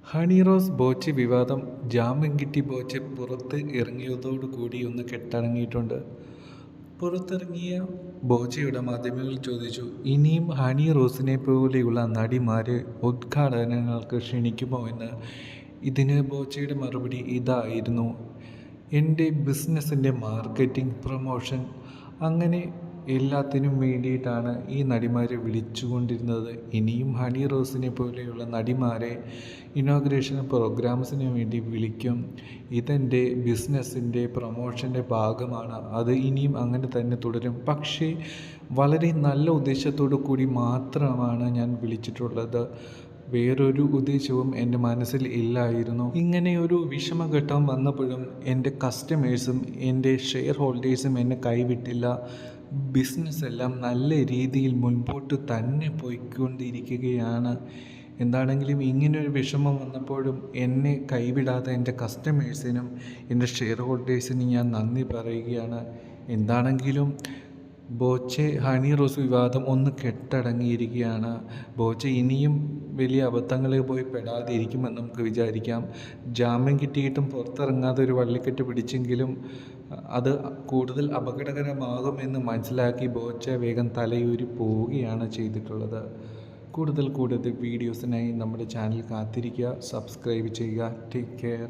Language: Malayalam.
ഹണി റോസ് ബോച്ചെ വിവാദം ജാമ്യം കിട്ടി ബോച്ചെ പുറത്ത് ഇറങ്ങിയതോടുകൂടി ഒന്ന് കെട്ടടങ്ങിയിട്ടുണ്ട്. പുറത്തിറങ്ങിയ ബോച്ചയുടെ മാധ്യമങ്ങൾ ചോദിച്ചു, ഇനിയും ഹണി റോസിനെ പോലെയുള്ള നടിമാരെ ഉദ്ഘാടനങ്ങൾക്ക് ക്ഷണിക്കുമോ എന്ന്. ഇതിന് ബോച്ചയുടെ മറുപടി ഇതായിരുന്നു: എൻ്റെ ബിസിനസ്സിൻ്റെ മാർക്കറ്റിംഗ്, പ്രൊമോഷൻ, അങ്ങനെ എല്ലാത്തിനും വേണ്ടിയിട്ടാണ് ഈ നടിമാരെ വിളിച്ചുകൊണ്ടിരുന്നത്. ഇനിയും ഹണി റോസിനെ പോലെയുള്ള നടിമാരെ ഇനോഗ്രേഷൻ പ്രോഗ്രാംസിന് വേണ്ടി വിളിക്കും. ഇതെൻ്റെ ബിസിനസ്സിൻ്റെ പ്രൊമോഷൻ്റെ ഭാഗമാണ്. അത് ഇനിയും അങ്ങനെ തന്നെ തുടരും. പക്ഷേ വളരെ നല്ല ഉദ്ദേശത്തോടു കൂടി മാത്രമാണ് ഞാൻ വിളിച്ചിട്ടുള്ളത്. വേറൊരു ഉദ്ദേശവും എൻ്റെ മനസ്സിൽ ഇല്ലായിരുന്നു. ഇങ്ങനെ ഒരു വിഷമഘട്ടം വന്നപ്പോഴും എൻ്റെ കസ്റ്റമേഴ്സും എൻ്റെ ഷെയർ ഹോൾഡേഴ്സും എന്നെ കൈവിട്ടില്ല. ബിസിനസ് എല്ലാം നല്ല രീതിയിൽ മുൻപോട്ട് തന്നെ പോയിക്കൊണ്ടിരിക്കുകയാണ്. എന്താണെങ്കിലും ഇങ്ങനൊരു വിഷമം വന്നപ്പോഴും എന്നെ കൈവിടാതെ എൻ്റെ കസ്റ്റമേഴ്സിനും എൻ്റെ ഷെയർ ഹോൾഡേഴ്സിനും ഞാൻ നന്ദി പറയുകയാണ്. എന്താണെങ്കിലും ബോച്ചെ ഹണി റോസ് വിവാദം ഒന്ന് കെട്ടടങ്ങിയിരിക്കുകയാണ്. ബോച്ചെ ഇനിയും വലിയ അബദ്ധങ്ങളിൽ പോയി പെടാതിരിക്കുമെന്ന് നമുക്ക് വിചാരിക്കാം. ജാമ്യം കിട്ടിയിട്ടും പുറത്തിറങ്ങാതെ ഒരു വള്ളിക്കെട്ട് പിടിച്ചെങ്കിലും അത് കൂടുതൽ അപകടകരമാകുമെന്ന് മനസ്സിലാക്കി ബോച്ചെ വേഗം തലയൂരി പോവുകയാണ് ചെയ്തിട്ടുള്ളത്. കൂടുതൽ വീഡിയോസിനായി നമ്മുടെ ചാനൽ കാത്തിരിക്കുക, സബ്സ്ക്രൈബ് ചെയ്യുക. Take care.